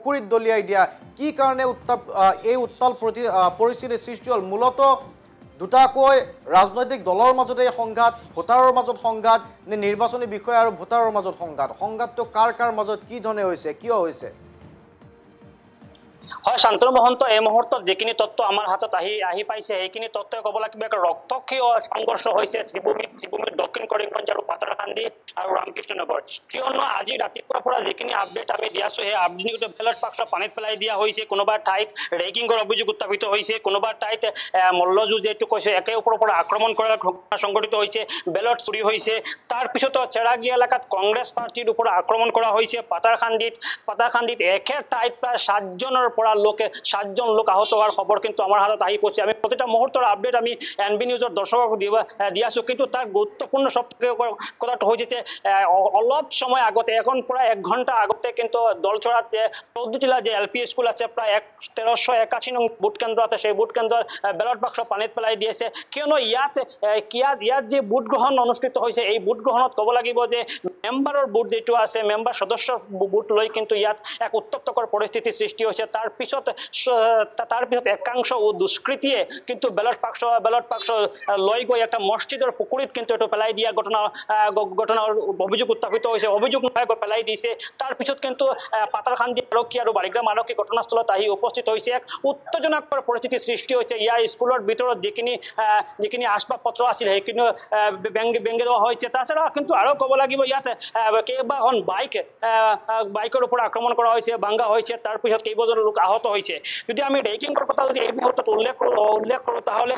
পুখুৰীত দলিয়াই দিয়া কি কাৰণে এই উত্তাল পৰিস্থিতিৰ সৃষ্টি হ'ল মূলতঃ দুটাকৈ ৰাজনৈতিক দলৰ মাজতে সংঘাত ভোটাৰৰ মাজত সংঘাত নে নিৰ্বাচনী বিষয় আৰু ভোটাৰৰ মাজত সংঘাতটো কাৰ মাজত কি ধৰণে হৈছে কিয় হৈছে হয় শান্তনু মহন্ত এই মুহূৰ্তত যিখিনি তত্ত্ব আমাৰ হাতত আহি পাইছে সেইখিনি তত্ত্বই ক'ব লাগিব এক ৰক্তক্ষয়ী সংঘৰ্ষ হৈছে শ্ৰীভূমিৰ দক্ষিণ কৰিমগঞ্জ আৰু পাতাৰকান্দি আৰু ৰামকৃষ্ণনগৰ কিয়নো আজি ৰাতিপুৱাৰ পৰা যিখিনি আপডেট আমি দি আছো সেই আপডেট বেলট বাক্স পানীত পেলাই দিয়া হৈছে কোনোবা ঠাইত ৰেগিঙৰ অভিযোগ উত্থাপিত হৈছে কোনোবা ঠাইত মল্লযুঁজ যেটো কৈছে একে ওপৰৰ পৰা আক্ৰমণ কৰাৰ ঘটনা সংঘটিত হৈছে বেলট চুৰি হৈছে তাৰ পিছত চেৰাগী এলেকাত কংগ্ৰেছ পাৰ্টিৰ ওপৰত আক্ৰমণ কৰা হৈছে পাতাৰকান্দিত একে ঠাইত প্ৰায় 7জন লোক আহত হোৱাৰ খবৰ কিন্তু আমাৰ হাতত আহি পৌঁছে আমি প্ৰতিটা মুহূৰ্তৰ আপডেট আমি এনবি নিউজৰ দৰ্শকক দি আছো কিন্তু তাৰ গুৰুত্বপূৰ্ণ সবথেকে কথাটো হৈছে যে অলপ সময় আগতে এখন প্ৰায় 1 ঘণ্টা আগতে কিন্তু দলচৰাত 14 জিলা যে এলপি স্কুল আছে প্ৰায় 1381 নং ভোট কেন্দ্ৰ আছে সেই ভোট কেন্দ্ৰৰ বেলট বাক্স পানীত পেলাই দিয়েছে কিয়নো ইয়াত যে ভোট গ্ৰহণ অনুষ্ঠিত হৈছে এই ভোট গ্ৰহণত ক'ব লাগিব যে মেম্বাৰৰ ভোট যেটো আছে মেম্বাৰ সদস্যৰ ভোট লৈ কিন্তু ইয়াত এক উত্তপ্তকৰ পৰিস্থিতি সৃষ্টি হৈছে তাৰ পিছত একাংশ দুষ্কৃতিয়ে কিন্তু বেলট বাক্স লৈ গৈ একটা মসজিদৰ পুখুৰীত কিন্তু এটো পেলাই দিয়া ঘটনাৰ অভিযোগ উত্থাপিত হৈছে অভিযোগ নহয় পেলাই দিছে তাৰ পিছত কিন্তু পাতাৰকান্দি আৰক্ষী আৰু বাৰিগ্ৰাম আৰক্ষী ঘটনাস্থলত আহি উপস্থিত হৈছে এক উত্তেজনাকৰ পৰিস্থিতি সৃষ্টি হৈছে ইয়াৰ স্কুলৰ ভিতৰত যিখিনি আসবাবপত্ৰ আছিল সেইখিনি বেংগে দেওয়া হয়েছে তাছাড়া কিন্তু আৰো ক'ব লাগিব ইয়াত কেইবাখন বাইকৰ ওপৰত আক্ৰমণ কৰা হৈছে ভাঙ্গা হৈছে তাৰ পিছত কেইবাজন লোক আহত হৈছে যদি আমি ৰেকিংৰ কথা যদি এই মুহূৰ্তত উল্লেখ কৰোঁ তাহলে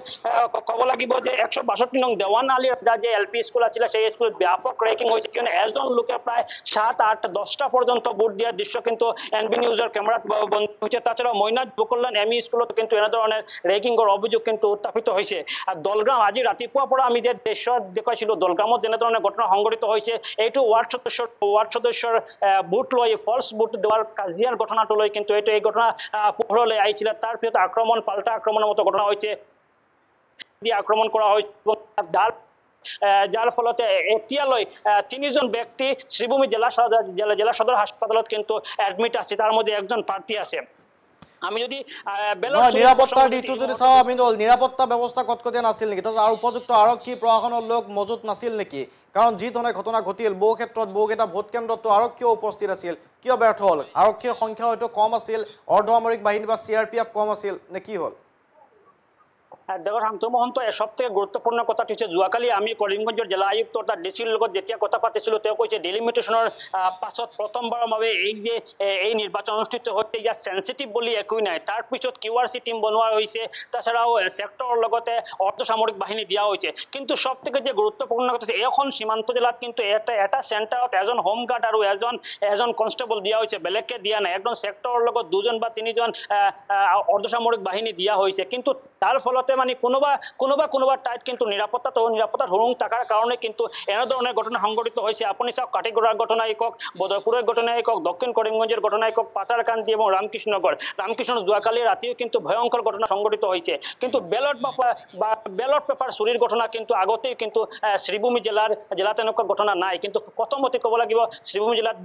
ক'ব লাগিব যে 162 নং দেৱান আলীৰ যে এলপি স্কুল আছিল সেই স্কুলত ব্যাপক ৰেকিং হৈছে কিয়নো এজন লোকে প্ৰায় 7, 8, 10টা পৰ্যন্ত ভোট দিয়াৰ দৃশ্য কিন্তু এনবি নিউজৰ কেমেৰাত বন্ধ হৈছে তাছাড়া মইনাত বকল্যাণ এমই স্কুলত কিন্তু এনেধৰণৰ ৰেকিংৰ অভিযোগ কিন্তু উত্থাপিত হৈছে আৰু দলগ্ৰাম আজি ৰাতিপুৱাৰ পৰা আমি যে দৃশ্য দেখুৱাইছিলো দলগ্ৰামত যেনেধৰণৰ ঘটনা সংঘটিত হৈছে এইটো ৱাৰ্ড সদস্যৰ ভোট লৈ ফলছ ভোট দেওয়াৰ কাজিয়াৰ ঘটনাটো লৈ কিন্তু এই ঘটনা পোহৰলৈ আহিছিল তাৰ পিছত পাল্টা আক্ৰমণৰ মতো ঘটনা হৈছে আক্ৰমণ কৰা হৈছে যাৰ ফলতে এতিয়ালৈ 3জন ব্যক্তি শ্ৰীভূমি জিলা সদৰ হাসপাতালত কিন্তু এডমিট আছে তাৰ মধ্যে একজন প্ৰাৰ্থী আছে আমি যদি নিৰাপত্তাৰ দিটো যদি চাও আমি নিৰাপত্তা ব্যৱস্থা কটকটীয়া নাছিল নেকি তাৰ উপযুক্ত আৰক্ষী প্ৰশাসনৰ লোক মজুত নাছিল নেকি কাৰণ যি ধৰণে ঘটনা ঘটিল বহু ক্ষেত্ৰত বহুকেইটা ভোট কেন্দ্ৰতো আৰক্ষীও উপস্থিত আছিল কিয় ব্যৰ্থ হ'ল আৰক্ষীৰ সংখ্যা হয়তো কম আছিল অৰ্ধসামৰিক বাহিনী বা CRPF কম আছিল নে কি হ'ল দেখো শান্তনু মহন্ত সবথেকে গুৰুত্বপূৰ্ণ কথাটো হৈছে যোৱাকালি আমি কৰিমগঞ্জৰ জিলা আয়ুক্ত তাৰ ডিচিৰ লগত যেতিয়া কথা পাতিছিলো তেওঁ কৈছে ডিলিমিটেশনৰ পাছত প্ৰথমবাৰৰ বাবে এই নিৰ্বাচন অনুষ্ঠিত হৈছে ইয়াত সেনসিটিভ বুলি একো নাই তাৰ পিছত QRC টিম বনোৱা হৈছে তাছাড়াও সেক্টৰৰ লগতে অৰ্ধসামৰিক বাহিনী দিয়া হৈছে কিন্তু সবথেকে যে গুৰুত্বপূৰ্ণ কথা এখন সীমান্ত জেলাত কিন্তু এটা সেন্টাৰত এজন হোম গাৰ্ড আৰু এজন কনস্টেবল দিয়া হৈছে বেলেগকে দিয়া নাই একদম সেক্টৰৰ লগত 2জন বা 3জন অৰ্ধসামৰিক বাহিনী দিয়া হৈছে কিন্তু তাৰ ফলতে মানে কোনোবা ঠাইত কিন্তু নিৰাপত্তাৰ হৰুং টাকাৰ কাৰণে কিন্তু এনেধৰণৰ ঘটনা সংঘটিত হৈছে আপুনি চাওক কাটিগড়াৰ ঘটনাই কক বদৰপুৰৰ ঘটনাই কক দক্ষিণ কৰিমগঞ্জৰ ঘটনাই কক পাতাৰকান্দি এবং ৰামকৃষ্ণনগৰ যোৱাকালি ৰাতিও কিন্তু ভয়ংকৰ ঘটনা সংঘটিত হৈছে কিন্তু বেলট পেপাৰ চুৰিৰ ঘটনা কিন্তু আগতেই কিন্তু শ্ৰীভূমি জিলাত এনেকুৱা ঘটনা নাই কিন্তু প্ৰথমতে ক'ব লাগিব শ্ৰীভূমি জিলাত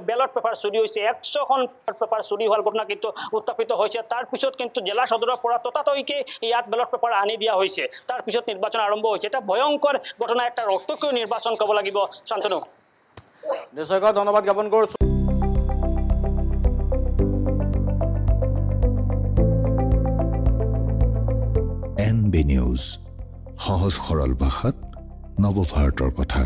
বেলট পেপাৰ চুৰি হৈছে 100খন পেপাৰ চুৰি হোৱাৰ ঘটনা কিন্তু উত্থাপিত হৈছে তাৰ পিছত কিন্তু জিলা সদৰৰ পৰা ততাতৈকে ইয়াত বেলট পেপাৰ আনি দিয়া হৈছে তাৰ পিছত নিৰ্বাচন আৰম্ভ হৈছে এটা ভয়ংকৰ ঘটনা একটা ৰক্তক্ষয়ী নিৰ্বাচন ক'ব লাগিব শান্তনু নিশ্চয়কৈ ধন্যবাদ জ্ঞাপন কৰিছো এনবি নিউজ সহজ সৰল ভাষাত নৱভাৰতৰ কথা